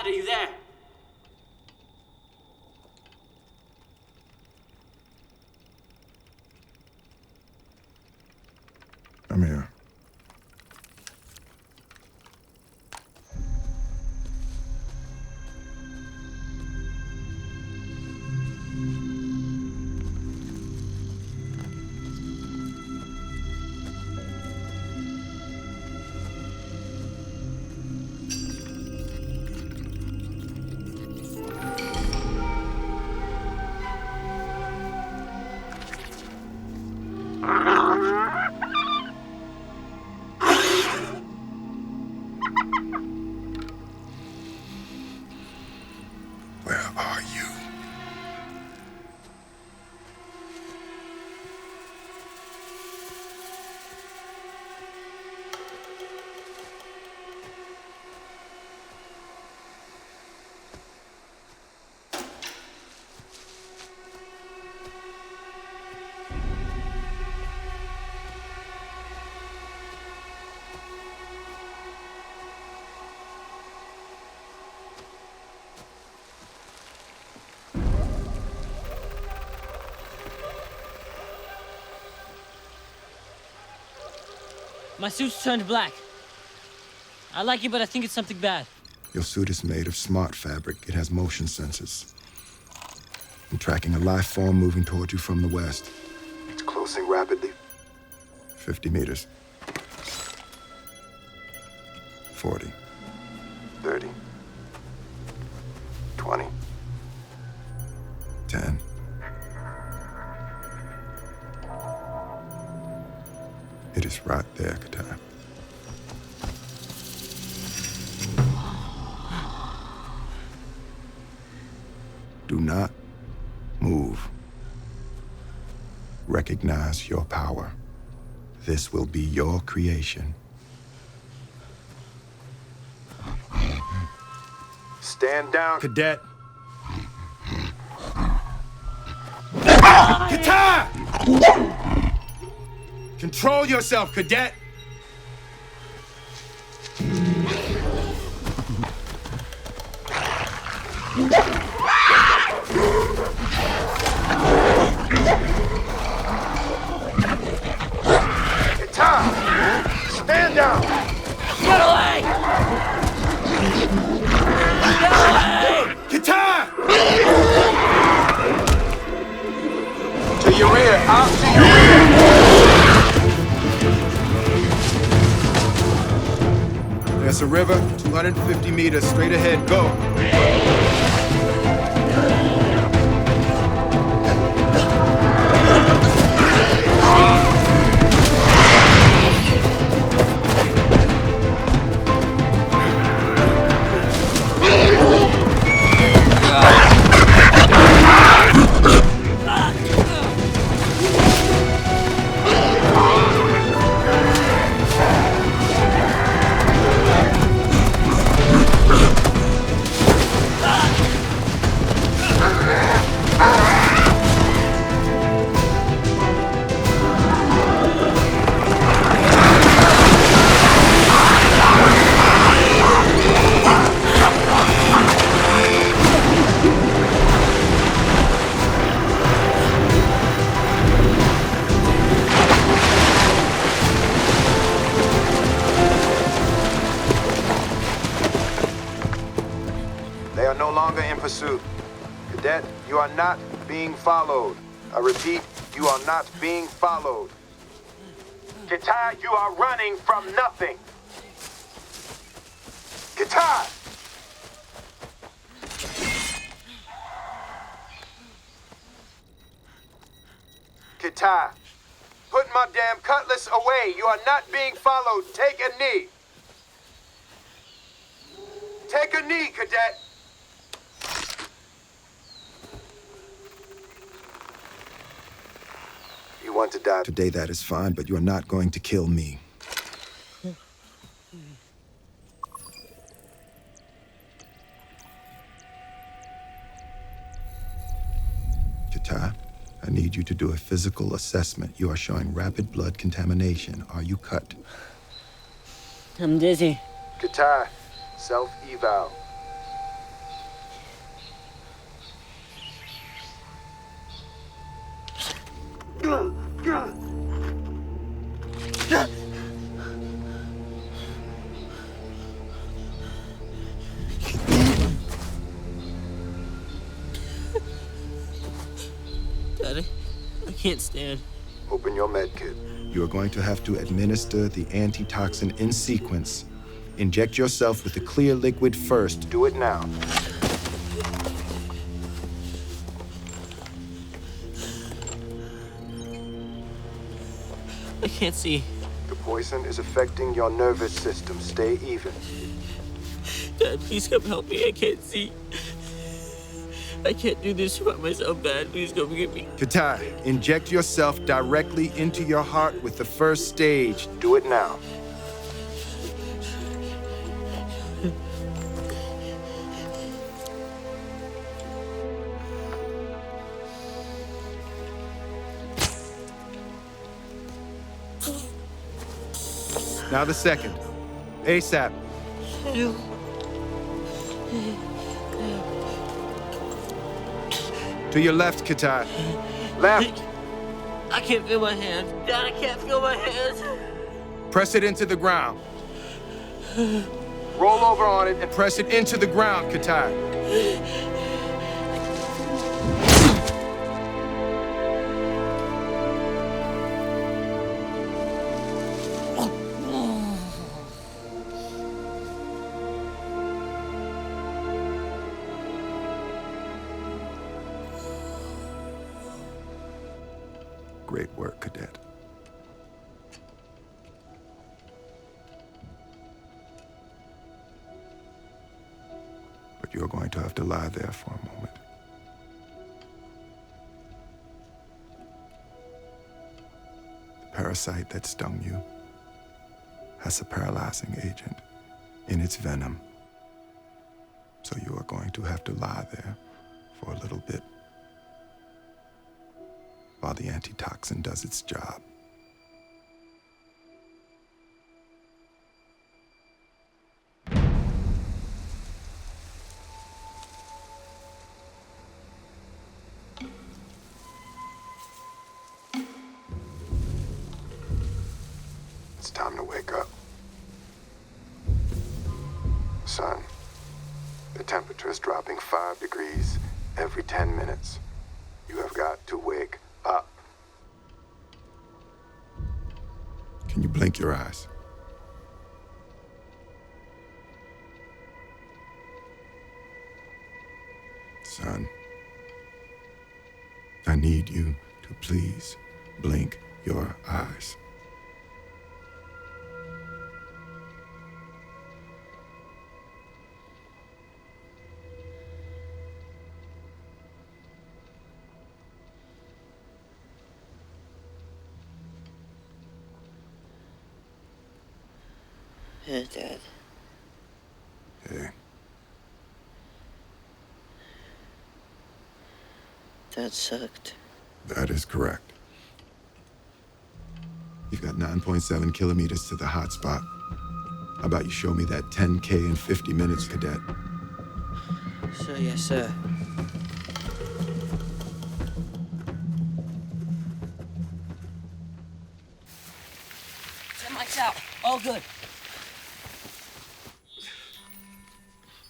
Dad, are you there? I'm here. Where are you? My suit's turned black. I like it, but I think it's something bad. Your suit is made of smart fabric. It has motion sensors. I'm tracking a life form moving toward you from the west. It's closing rapidly. 50 meters. 40. 30. 20. 10. It is right there, Kitai. Do not move. Recognize your power. This will be your creation. Stand down, cadet. Kitai! Control yourself, cadet! Kitai! Stand down! Get away! Get away! Kitai! To your rear, out to your rear! There's a river, 250 meters straight ahead. Go. They are no longer in pursuit. Cadet, you are not being followed. I repeat, you are not being followed. Kitai, you are running from nothing. Kitai! Kitai, put my damn cutlass away. You are not being followed. Take a knee. Take a knee, cadet. You want to die today, that is fine, but you are not going to kill me. Kitai, I need you to do a physical assessment. You are showing rapid blood contamination. Are you cut? I'm dizzy. Kitai, self-eval. can't stand. Open your med kit. You are going to have to administer the antitoxin in sequence. Inject yourself with the clear liquid first. Do it now. I can't see. The poison is affecting your nervous system. Stay even. Dad, please come help me. I can't see. I can't do this by myself, Dad. Please come get me. Kitai, inject yourself directly into your heart with the first stage. Do it now. Now the second. ASAP. To your left, Kitai. Left. I can't feel my hands. Dad, I can't feel my hands. Press it into the ground. Roll over on it and press it into the ground, Kitai. Great work, Cadet. But you're going to have to lie there for a moment. The parasite that stung you has a paralyzing agent in its venom. So you are going to have to lie there for a little bit while the antitoxin does its job. It's time to wake up. Son, the temperature is dropping 5 degrees every 10 minutes. You have got to wake up. Can you blink your eyes? Son, I need you to please blink your eyes. Hey, Dad. Hey. That sucked. That is correct. You've got 9.7 kilometers to the hot spot. How about you show me that 10K in 50 minutes, Cadet? Sure, yes, sir. Mike's out. All good.